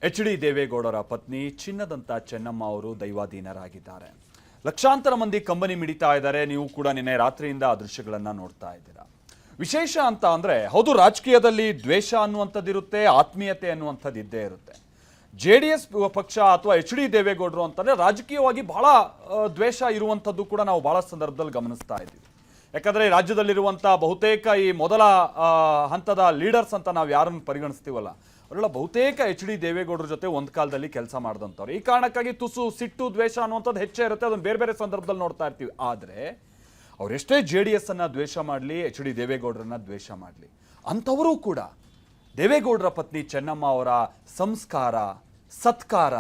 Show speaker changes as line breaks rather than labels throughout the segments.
H D. ದೇವೇಗೌಡರ ಪತ್ನಿ ಚಿನ್ನದಂತ ಚೆನ್ನಮ್ಮ ಅವರು ದೈವಾಧೀನರಾಗಿದ್ದಾರೆ. ಲಕ್ಷಾಂತರ ಮಂದಿ ಕಂಬನಿ ಮಿಡಿತಾ ಇದ್ದಾರೆ. ನೀವು ಕೂಡ ನಿನ್ನೆ ರಾತ್ರಿಯಿಂದ ಆ ದೃಶ್ಯಗಳನ್ನು ನೋಡ್ತಾ ಇದ್ದೀರಾ. ವಿಶೇಷ ಅಂತ ಅಂದರೆ ಹೌದು, ರಾಜಕೀಯದಲ್ಲಿ ದ್ವೇಷ ಅನ್ನುವಂಥದ್ದಿರುತ್ತೆ, ಆತ್ಮೀಯತೆ ಅನ್ನುವಂಥದ್ದು ಇದ್ದೇ ಇರುತ್ತೆ. JDS ಪಕ್ಷ ಅಥವಾ ಎಚ್.ಡಿ. ದೇವೇಗೌಡರು ಅಂತಂದರೆ ರಾಜಕೀಯವಾಗಿ ಬಹಳ ದ್ವೇಷ ಇರುವಂಥದ್ದು ಕೂಡ ನಾವು ಭಾಳ ಸಂದರ್ಭದಲ್ಲಿ ಗಮನಿಸ್ತಾ ಇದ್ದೀವಿ. ಯಾಕಂದರೆ ರಾಜ್ಯದಲ್ಲಿರುವಂಥ ಬಹುತೇಕ ಈ ಮೊದಲ ಹಂತದ ಲೀಡರ್ಸ್ ಅಂತ ನಾವು ಯಾರನ್ನು ಪರಿಗಣಿಸ್ತೀವಲ್ಲ, ಅವರೆಲ್ಲ ಬಹುತೇಕ ಎಚ್.ಡಿ. ದೇವೇಗೌಡರ ಜೊತೆ ಒಂದು ಕಾಲದಲ್ಲಿ ಕೆಲಸ ಮಾಡಿದಂಥವ್ರು. ಈ ಕಾರಣಕ್ಕಾಗಿ ತುಸು ಸಿಟ್ಟು ದ್ವೇಷ ಅನ್ನುವಂಥದ್ದು ಹೆಚ್ಚೇ ಇರುತ್ತೆ. ಅದನ್ನು ಬೇರೆ ಬೇರೆ ಸಂದರ್ಭದಲ್ಲಿ ನೋಡ್ತಾ ಇರ್ತೀವಿ. ಆದರೆ ಅವರೆಷ್ಟೇ JDS ಅನ್ನು ದ್ವೇಷ ಮಾಡಲಿ, ಎಚ್.ಡಿ. ದೇವೇಗೌಡರನ್ನ ದ್ವೇಷ ಮಾಡಲಿ, ಅಂಥವರು ಕೂಡ ದೇವೇಗೌಡರ ಪತ್ನಿ ಚೆನ್ನಮ್ಮ ಅವರ ಸಂಸ್ಕಾರ, ಸತ್ಕಾರ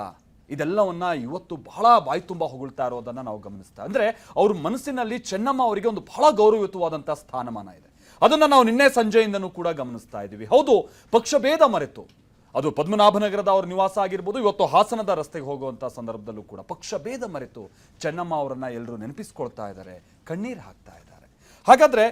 ಇದೆಲ್ಲವನ್ನ ಇವತ್ತು ಬಹಳ ಬಾಯಿ ತುಂಬ ಹೊಗಳ್ತಾ ಇರೋದನ್ನು ನಾವು ಗಮನಿಸ್ತಾ. ಅಂದರೆ ಅವ್ರ ಮನಸ್ಸಿನಲ್ಲಿ ಚೆನ್ನಮ್ಮ ಅವರಿಗೆ ಒಂದು ಬಹಳ ಗೌರವಯುತವಾದಂಥ ಸ್ಥಾನಮಾನ ಇದೆ. ಅದನ್ನು ನಾವು ನಿನ್ನೆ ಸಂಜೆಯಿಂದನೂ ಕೂಡ ಗಮನಿಸ್ತಾ ಇದ್ದೀವಿ. ಹೌದು, ಪಕ್ಷಭೇದ ಮರೆತು ಅದು ಪದ್ಮನಾಭನಗರದ ಅವ್ರ ನಿವಾಸ ಆಗಿರ್ಬೋದು, ಇವತ್ತು ಹಾಸನದ ರಸ್ತೆಗೆ ಹೋಗುವಂಥ ಸಂದರ್ಭದಲ್ಲೂ ಕೂಡ ಪಕ್ಷಭೇದ ಮರೆತು ಚೆನ್ನಮ್ಮ ಅವರನ್ನು ಎಲ್ಲರೂ ನೆನಪಿಸ್ಕೊಳ್ತಾ ಇದ್ದಾರೆ, ಕಣ್ಣೀರು ಹಾಕ್ತಾ ಇದ್ದಾರೆ. ಹಾಗಾದರೆ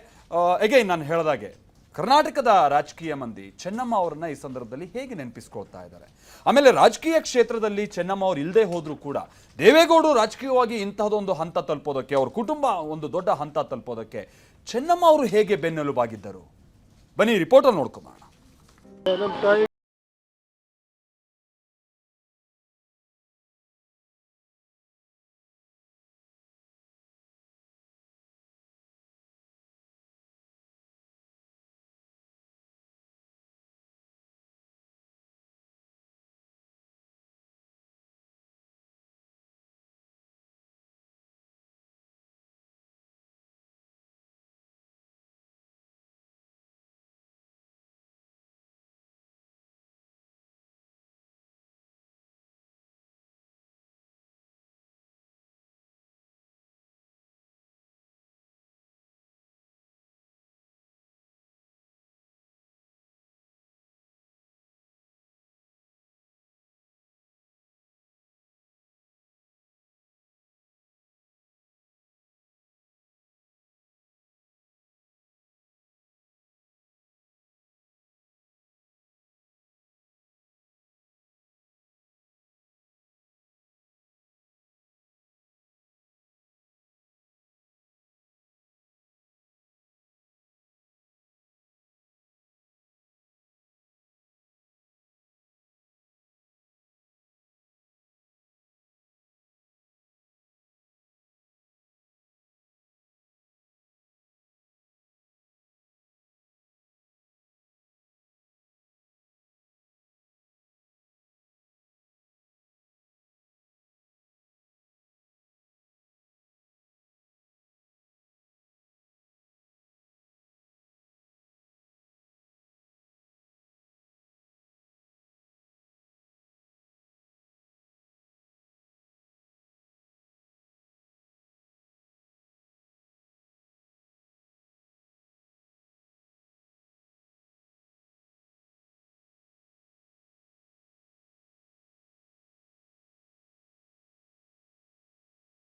ಎಗೈನ್ ನಾನು ಹೇಳಿದಾಗೆ ಕರ್ನಾಟಕದ ರಾಜಕೀಯ ಮಂದಿ ಚೆನ್ನಮ್ಮ ಅವರನ್ನ ಈ ಸಂದರ್ಭದಲ್ಲಿ ಹೇಗೆ ನೆನಪಿಸ್ಕೊಳ್ತಾ ಇದ್ದಾರೆ. ಆಮೇಲೆ ರಾಜಕೀಯ ಕ್ಷೇತ್ರದಲ್ಲಿ ಚೆನ್ನಮ್ಮ ಅವ್ರು ಇಲ್ಲದೆ ಹೋದರೂ ಕೂಡ ದೇವೇಗೌಡರು ರಾಜಕೀಯವಾಗಿ ಇಂತಹದೊಂದು ಹಂತ ತಲುಪೋದಕ್ಕೆ, ಅವ್ರ ಕುಟುಂಬ ಒಂದು ದೊಡ್ಡ ಹಂತ ತಲುಪೋದಕ್ಕೆ ಚೆನ್ನಮ್ಮ ಅವರು ಹೇಗೆ ಬೆನ್ನೆಲುಬಾಗಿದ್ದರು? ಬನ್ನಿ ರಿಪೋರ್ಟರ್ ನೋಡ್ಕೊಂಬೋಣ.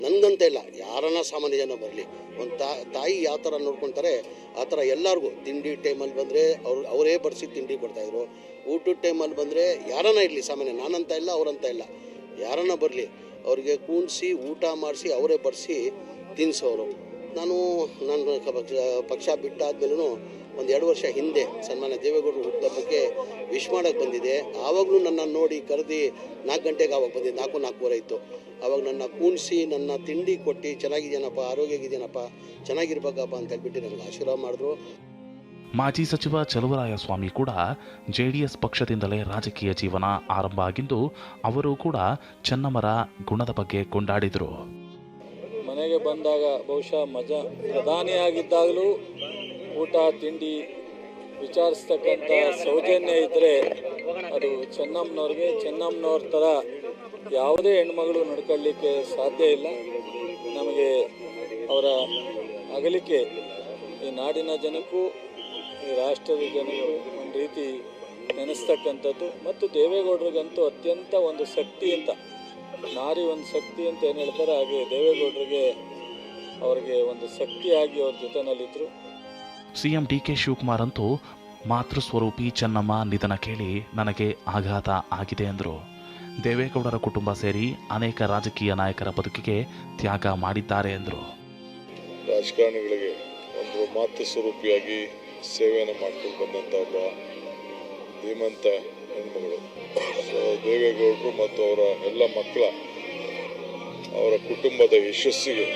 ನನಗಂತ ಇಲ್ಲ, ಯಾರನ್ನ ಸಾಮಾನ್ಯ ಜನ ಬರಲಿ, ಒಂದು ತಾಯಿ ಯಾವ ಥರ ನೋಡ್ಕೊತಾರೆ ಆ ಥರ ಎಲ್ಲರಿಗೂ ತಿಂಡಿ ಟೈಮಲ್ಲಿ ಬಂದರೆ ಅವರೇ ಬಡಿಸಿ ತಿಂಡಿ ಕೊಡ್ತಾಯಿದ್ರು. ಊಟದ ಟೈಮಲ್ಲಿ ಬಂದರೆ ಯಾರನ್ನ ಇರಲಿ, ಸಾಮಾನ್ಯ ನಾನಂತ ಇಲ್ಲ ಅವರಂತ ಇಲ್ಲ, ಯಾರನ್ನ ಬರಲಿ ಅವ್ರಿಗೆ ಕೂಣಿಸಿ ಊಟ ಮಾಡಿಸಿ ಅವರೇ ಬಡಿಸಿ ತಿನ್ನಿಸೋರು. ನಾನು ಪಕ್ಷ ಬಿಟ್ಟಾದ್ಮೇಲೂ ಒಂದು 2 ವರ್ಷ ಹಿಂದೆ ಸನ್ಮಾನ್ಯ ದೇವೇಗೌಡರು ಹುಟ್ಟುಹಬ್ಬಕ್ಕೆ ವಿಶ್ ಮಾಡೋಕ್ಕೆ ಬಂದಿದೆ. ಆವಾಗಲೂ ನನ್ನನ್ನು ನೋಡಿ ಕರೆದು 4 ಗಂಟೆಗೆ ಆವಾಗ ಬಂದಿದ್ದು, 4-4:15 ಇತ್ತು. ಆವಾಗ ನನ್ನ ಕೂಣಿಸಿ ನನ್ನ ತಿಂಡಿ ಕೊಟ್ಟು ಚೆನ್ನಾಗಿದೆಯೇನಪ್ಪ, ಆರೋಗ್ಯವಾಗಿದೆಯೇನಪ್ಪ, ಚೆನ್ನಾಗಿರ್ಬೇಕಪ್ಪ ಅಂತ ಹೇಳ್ಬಿಟ್ಟು ನನಗೆ ಆಶೀರ್ವಾದ ಮಾಡಿದ್ರು.
ಮಾಜಿ ಸಚಿವ ಚಲುವರಾಯಸ್ವಾಮಿ ಕೂಡ JDS ಪಕ್ಷದಿಂದಲೇ ರಾಜಕೀಯ ಜೀವನ ಆರಂಭ ಆಗಿದ್ದು, ಅವರು ಕೂಡ ಚೆನ್ನಮ್ಮರ ಗುಣದ ಬಗ್ಗೆ ಕೊಂಡಾಡಿದರು.
ಮನೆಗೆ ಬಂದಾಗ ಬಹುಶಃ ಪ್ರಧಾನಿಯಾಗಿದ್ದಾಗಲೂ ಊಟ ತಿಂಡಿ ವಿಚಾರಿಸ್ತಕ್ಕಂಥ ಸೌಜನ್ಯ ಇದ್ದರೆ ಅದು ಚೆನ್ನಮ್ಮನವ್ರ ಥರ ಯಾವುದೇ ಹೆಣ್ಮಗಳು ನಡ್ಕೊಳ್ಳಿಕ್ಕೆ ಸಾಧ್ಯ ಇಲ್ಲ. ನಮಗೆ ಅವರ ಅಗಲಿಕೆ ಈ ನಾಡಿನ ಜನಕ್ಕೂ ಈ ರಾಷ್ಟ್ರದ ಜನರು ಒಂದು ರೀತಿ ನೆನೆಸ್ತಕ್ಕಂಥದ್ದು. ಮತ್ತು ದೇವೇಗೌಡರಿಗಂತೂ ಅತ್ಯಂತ ಒಂದು ಶಕ್ತಿ ಅಂತ, ನಾರಿ ಒಂದು ಶಕ್ತಿ ಅಂತ ಏನು ಹೇಳ್ತಾರೆ, ಹಾಗೆ ದೇವೇಗೌಡರಿಗೆ ಅವರಿಗೆ ಒಂದು ಶಕ್ತಿಯಾಗಿ ಅವ್ರ ಜೊತೆನಲ್ಲಿದ್ದರು.
CM DK ಶಿವಕುಮಾರ್ ಅಂತೂ ಮಾತೃಸ್ವರೂಪಿ ಚೆನ್ನಮ್ಮ ನಿಧನ ಕೇಳಿ ನನಗೆ ಆಘಾತ ಆಗಿದೆ ಎಂದರು. ದೇವೇಗೌಡರ ಕುಟುಂಬ ಸೇರಿ ಅನೇಕ ರಾಜಕೀಯ ನಾಯಕರ ಬದುಕಿಗೆ ತ್ಯಾಗ ಮಾಡಿದ್ದಾರೆ ಎಂದರು.
ರಾಜಕಾರಣಿಗಳಿಗೆ ಒಂದು ಮಾತೃ ಸ್ವರೂಪಿಯಾಗಿ ಸೇವೆಯನ್ನು ಮಾಡ್ಕೊಂಡು ಬಂದಂಥ ಒಬ್ಬ ಧೀಮಂತ ಹೆಣ್ಮಗಳು. ದೇವೇಗೌಡರು ಮತ್ತು ಅವರ ಎಲ್ಲ ಮಕ್ಕಳ ಅವರ ಕುಟುಂಬದ ಯಶಸ್ಸಿಗೆ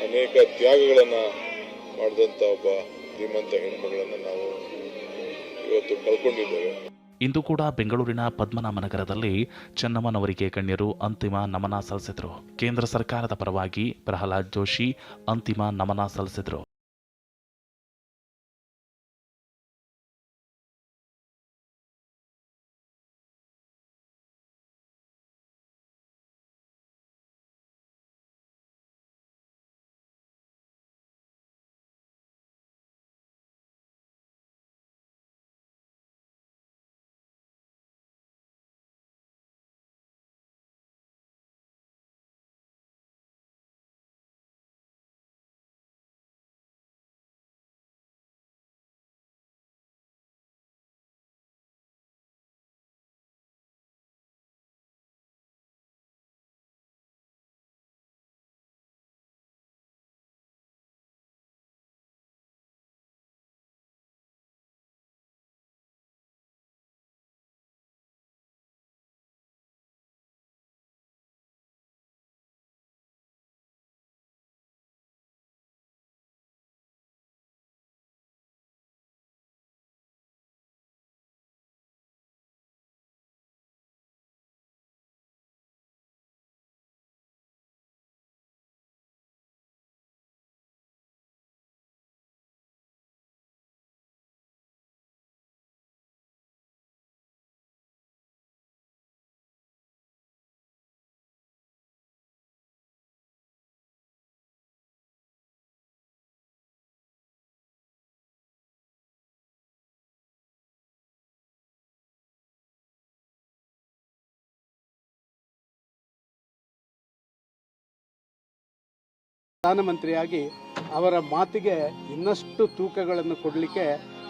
ಅನೇಕ ತ್ಯಾಗಗಳನ್ನು ಮಾಡಿದಂಥ ಒಬ್ಬ ಧೀಮಂತ ಹೆಣ್ಮಗಳನ್ನು ನಾವು ಇವತ್ತು ಕಳ್ಕೊಂಡಿದ್ದೇವೆ.
ಇಂದು ಕೂಡ ಬೆಂಗಳೂರಿನ ಪದ್ಮನಾಭನಗರದಲ್ಲಿ ಚೆನ್ನಮ್ಮನವರಿಗೆ ಗಣ್ಯರು ಅಂತಿಮ ನಮನ ಸಲ್ಲಿಸಿದರು. ಕೇಂದ್ರ ಸರ್ಕಾರದ ಪರವಾಗಿ ಪ್ರಹ್ಲಾದ್ ಜೋಶಿ ಅಂತಿಮ ನಮನ ಸಲ್ಲಿಸಿದರು.
ಪ್ರಧಾನಮಂತ್ರಿಯಾಗಿ ಅವರ ಮಾತಿಗೆ ಇನ್ನಷ್ಟು ತೂಕಗಳನ್ನು ಕೊಡಲಿಕ್ಕೆ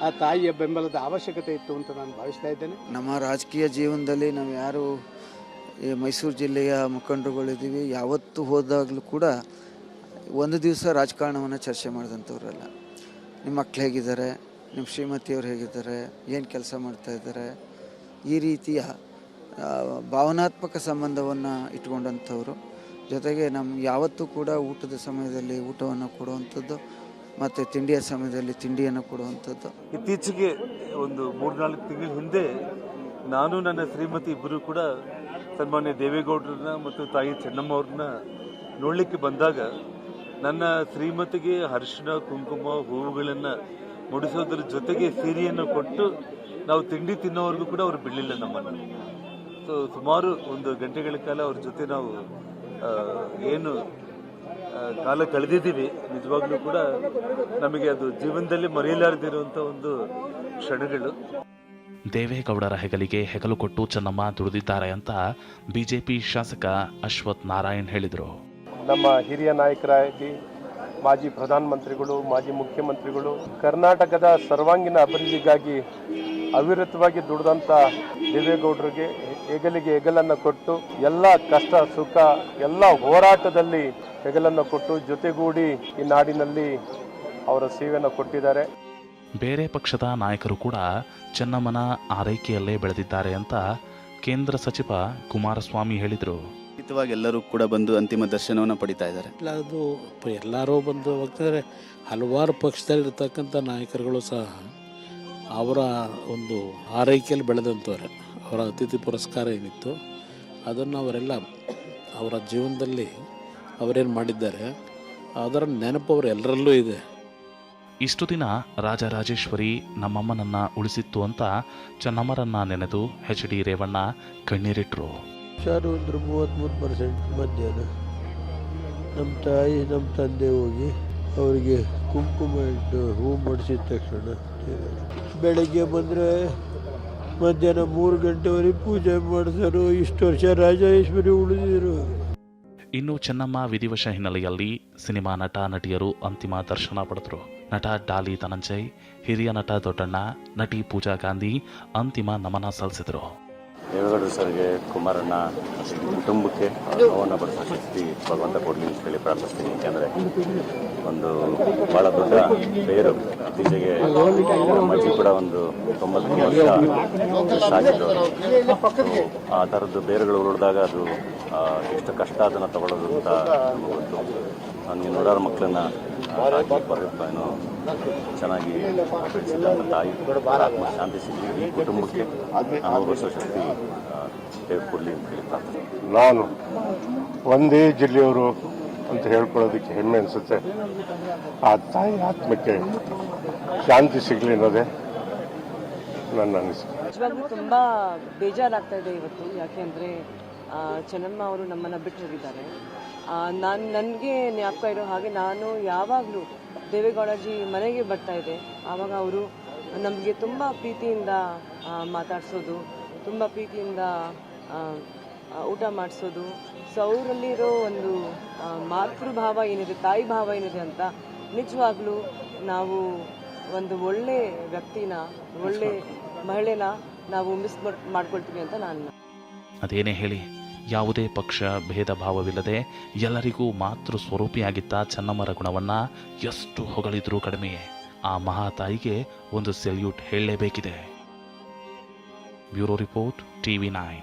ಆ ತಾಯಿಯ ಬೆಂಬಲದ ಅವಶ್ಯಕತೆ ಇತ್ತು ಅಂತ ನಾನು ಭಾವಿಸ್ತಾ ಇದ್ದೇನೆ.
ನಮ್ಮ ರಾಜಕೀಯ ಜೀವನದಲ್ಲಿ ನಾವು ಯಾರು ಈ ಮೈಸೂರು ಜಿಲ್ಲೆಯ ಮುಖಂಡರುಗಳಿದ್ದೀವಿ, ಯಾವತ್ತು ಹೋದಾಗಲೂ ಕೂಡ ಒಂದು ದಿವಸ ರಾಜಕಾರಣವನ್ನು ಚರ್ಚೆ ಮಾಡಿದಂಥವ್ರಲ್ಲ. ನಿಮ್ಮ ಮಕ್ಳು ಹೇಗಿದ್ದಾರೆ, ನಿಮ್ಮ ಶ್ರೀಮತಿಯವ್ರು ಹೇಗಿದ್ದಾರೆ, ಏನು ಕೆಲಸ ಮಾಡ್ತಾಯಿದ್ದಾರೆ, ಈ ರೀತಿಯ ಭಾವನಾತ್ಮಕ ಸಂಬಂಧವನ್ನು ಇಟ್ಕೊಂಡಂಥವ್ರು. ಜೊತೆಗೆ ನಮ್ಗೆ ಯಾವತ್ತೂ ಕೂಡ ಊಟದ ಸಮಯದಲ್ಲಿ ಊಟವನ್ನು ಕೊಡುವಂಥದ್ದು ಮತ್ತು ತಿಂಡಿಯ ಸಮಯದಲ್ಲಿ ತಿಂಡಿಯನ್ನು ಕೊಡುವಂಥದ್ದು.
ಇತ್ತೀಚೆಗೆ ಒಂದು 3-4 ತಿಂಗಳ ಹಿಂದೆ ನಾನು ನನ್ನ ಶ್ರೀಮತಿ ಇಬ್ಬರು ಕೂಡ ಸನ್ಮಾನ್ಯ ದೇವೇಗೌಡರನ್ನ ಮತ್ತು ತಾಯಿ ಚೆನ್ನಮ್ಮ ಅವ್ರನ್ನ ನೋಡಲಿಕ್ಕೆ ಬಂದಾಗ ನನ್ನ ಶ್ರೀಮತಿಗೆ ಅರಿಶಿಣ ಕುಂಕುಮ ಹೂವುಗಳನ್ನು ಮುಡಿಸೋದ್ರ ಜೊತೆಗೆ ಸೀರೆಯನ್ನು ಕೊಟ್ಟು ನಾವು ತಿಂಡಿ ತಿನ್ನೋವರೆಗೂ ಕೂಡ ಅವರು ಬಿಡಲಿಲ್ಲ ನಮ್ಮನ್ನು. ಸೊ ಸುಮಾರು 1 ಗಂಟೆಗಳ ಕಾಲ ಅವ್ರ ಜೊತೆ ನಾವು ಏನು ಕಾಲ ಕಳೆದಿದ್ದೀವಿ. ನಿಜವಾಗ್ಲೂ ಕೂಡ ನಮಗೆ ಅದು ಜೀವನದಲ್ಲಿ ಮರೆಯಲಾರದಿರುವಂಥ ಒಂದು ಕ್ಷಣಗಳು.
ದೇವೇಗೌಡರ ಹೆಗಲಿಗೆ ಹೆಗಲು ಕೊಟ್ಟು ಚೆನ್ನಮ್ಮ ದುಡಿದಿದ್ದಾರೆ ಅಂತ ಬಿಜೆಪಿ ಶಾಸಕ ಅಶ್ವಥ್ ನಾರಾಯಣ್ ಹೇಳಿದರು.
ನಮ್ಮ ಹಿರಿಯ ನಾಯಕರಾಗಿ ಮಾಜಿ ಪ್ರಧಾನಮಂತ್ರಿಗಳು, ಮಾಜಿ ಮುಖ್ಯಮಂತ್ರಿಗಳು, ಕರ್ನಾಟಕದ ಸರ್ವಾಂಗೀಣ ಅಭಿವೃದ್ಧಿಗಾಗಿ ಅವಿರತವಾಗಿ ದುಡಿದಂಥ ದೇವೇಗೌಡರಿಗೆ ಹೆಗಲಿಗೆ ಹೆಗಲನ್ನು ಕೊಟ್ಟು ಎಲ್ಲ ಕಷ್ಟ ಸುಖ ಎಲ್ಲ ಹೋರಾಟದಲ್ಲಿ ಹೆಗಲನ್ನು ಕೊಟ್ಟು ಜೊತೆಗೂಡಿ ಈ ನಾಡಿನಲ್ಲಿ ಅವರ ಸೇವೆಯನ್ನು ಕೊಟ್ಟಿದ್ದಾರೆ.
ಬೇರೆ ಪಕ್ಷದ ನಾಯಕರು ಕೂಡ ಚೆನ್ನಮ್ಮನ ಆರೈಕೆಯಲ್ಲೇ ಬೆಳೆದಿದ್ದಾರೆ ಅಂತ ಕೇಂದ್ರ ಸಚಿವ ಕುಮಾರಸ್ವಾಮಿ ಹೇಳಿದರು.
ಎಲ್ಲರೂ ಕೂಡ ಬಂದು ಅಂತಿಮ ದರ್ಶನವನ್ನು ಪಡಿತಾ ಇದ್ದಾರೆ.
ಅದು ಎಲ್ಲರೂ ಬಂದು ಹೋಗ್ತಿದ್ದಾರೆ. ಹಲವಾರು ಪಕ್ಷದಲ್ಲಿರ್ತಕ್ಕಂಥ ನಾಯಕರುಗಳು ಸಹ ಅವರ ಒಂದು ಆರೈಕೆಯಲ್ಲಿ ಬೆಳೆದಂಥವ್ರೆ. ಅವರ ಅತಿಥಿ ಪುರಸ್ಕಾರ ಏನಿತ್ತು ಅದನ್ನು ಅವರೆಲ್ಲ ಅವರ ಜೀವನದಲ್ಲಿ ಅವರೇನು ಮಾಡಿದ್ದಾರೆ ಅದರ ನೆನಪು ಅವರು ಎಲ್ಲರಲ್ಲೂ ಇದೆ.
ಇಷ್ಟು ದಿನ ರಾಜರಾಜೇಶ್ವರಿ ನಮ್ಮಮ್ಮನನ್ನ ಉಳಿಸಿತ್ತು ಅಂತ ಚೆನ್ನಮ್ಮರನ್ನ ನೆನೆದು ಎಚ್.ಡಿ. ರೇವಣ್ಣ ಕಣ್ಣೀರಿಟ್ರು.
ಹುಷಾರು ಅಂದ್ರೆ 33% ಮಧ್ಯಾಹ್ನ ನಮ್ಮ ತಾಯಿ ನಮ್ಮ ತಂದೆ ಹೋಗಿ ಅವರಿಗೆ ಕುಂಕುಮ ಇಟ್ಟು ಹೂ ಮಾಡಿಸಿದ ತಕ್ಷಣ ಬೆಳಗ್ಗೆ ಬಂದರೆ ಮಧ್ಯಾಹ್ನ 3 ಗಂಟೆವರೆಗೆ ಪೂಜೆ ಮಾಡಿಸರು. ಇಷ್ಟು ವರ್ಷ ರಾಜೇಶ್ವರಿ ಉಳಿದಿರು.
ಇನ್ನು ಚೆನ್ನಮ್ಮ ವಿಧಿವಶ ಹಿನ್ನೆಲೆಯಲ್ಲಿ ಸಿನಿಮಾ ನಟ ನಟಿಯರು ಅಂತಿಮ ದರ್ಶನ ಪಡೆದರು. ನಟ ಡಾಲಿ ಧನಂಜಯ್, ಹಿರಿಯ ನಟ ದೊಡ್ಡಣ್ಣ, ನಟಿ ಪೂಜಾ ಗಾಂಧಿ ಅಂತಿಮ ನಮನ ಸಲ್ಲಿಸಿದರು.
ದೇವೇಗೌಡರು ಸರ್ಗೆ, ಕುಮಾರಣ್ಣ ಕುಟುಂಬಕ್ಕೆ ನೋವನ್ನು ಬಡಿಸೋ ಶಕ್ತಿ ಭಗವಂತ ಕೊಡಲಿ ಅಂತ ಹೇಳಿ ಪ್ರಾರ್ಥಿಸ್ತೀನಿ. ಯಾಕೆಂದರೆ ಒಂದು ಭಾಳ ದೊಡ್ಡ ಬೇರು. ಇತ್ತೀಚೆಗೆ ಅಜ್ಜಿ ಕೂಡ ಒಂದು 90 ವರ್ಷ ಆಗಿದ್ದವರು. ಆ ಥರದ್ದು ಬೇರುಗಳು ಉಳಿದಾಗ ಅದು ಎಷ್ಟು ಕಷ್ಟ ಅದನ್ನು ತಗೊಳ್ಳೋದು ಅಂತ ಗೊತ್ತು. ನನಗೆ 100 ಮಕ್ಕಳನ್ನು ಏನೋ ಚೆನ್ನಾಗಿ ಬೆಳೆಸಿದ ನನ್ನ ತಾಯಿ ಆತ್ಮ ಶಾಂತಿ ಸಿಗಲಿ, ಈ ಕುಟುಂಬಕ್ಕೆ ನಾವು ಬಡಿಸೋ ಶಕ್ತಿ ದೇವ್ರು ಕೊಡಲಿ ಅಂತ ಹೇಳಿ ಪ್ರಾರ್ಥನೆ.
ನಾನು ಒಂದೇ ಜಿಲ್ಲೆಯವರು ಅಂತ ಹೇಳ್ಕೊಳ್ಳೋದಕ್ಕೆ ಹೆಮ್ಮೆ ಅನಿಸುತ್ತೆ. ಆ ತಾಯಿ ಆತ್ಮಕ್ಕೆ ಶಾಂತಿ ಸಿಗಲಿ ಅನ್ನೋದೇ ನನ್ನ ಅನಿಸಿಕೆ.
ನಿಜವಾಗ್ಲೂ ತುಂಬ ಬೇಜಾರಾಗ್ತಾ ಇದೆ ಇವತ್ತು. ಯಾಕೆಂದರೆ ಚೆನ್ನಮ್ಮ ಅವರು ನಮ್ಮನ್ನು ಬಿಟ್ಟು ಹೋಗಿದ್ದಾರೆ. ನನಗೆ ಜ್ಞಾಪಕ ಇರೋ ಹಾಗೆ ನಾನು ಯಾವಾಗಲೂ ದೇವೇಗೌಡಜಿ ಮನೆಗೆ ಬರ್ತಾ ಇದ್ದೆ. ಆವಾಗ ಅವರು ನಮಗೆ ತುಂಬ ಪ್ರೀತಿಯಿಂದ ಮಾತಾಡಿಸೋದು, ತುಂಬ ಪ್ರೀತಿಯಿಂದ ಊಟ ಮಾಡಿಸೋದು. ಸೊ ಅವರಲ್ಲಿರೋ ಒಂದು ಮಾತೃಭಾವ ಏನಿದೆ, ತಾಯಿ ಭಾವ ಏನಿದೆ ಅಂತ ನಿಜವಾಗ್ಲೂ ನಾವು ಒಂದು ಒಳ್ಳೆ ವ್ಯಕ್ತಿನ, ಒಳ್ಳೆ ಮಹಿಳೆನ ನಾವು ಮಿಸ್ ಮಾಡ್ಕೊಳ್ತೀವಿ ಅಂತ ನಾನು.
ಅದೇನೇ ಹೇಳಿ, ಯಾವುದೇ ಪಕ್ಷ ಭೇದ ಭಾವವಿಲ್ಲದೆ ಎಲ್ಲರಿಗೂ ಮಾತೃ ಸ್ವರೂಪಿಯಾಗಿದ್ದ ಚೆನ್ನಮ್ಮರ ಗುಣವನ್ನ ಎಷ್ಟು ಹೊಗಳಿದ್ರೂ ಕಡಿಮೆಯೇ. ಆ ಮಹಾತಾಯಿಗೆ ಒಂದು ಸೆಲ್ಯೂಟ್ ಹೇಳಲೇಬೇಕಿದೆ. Bureau report, TV9.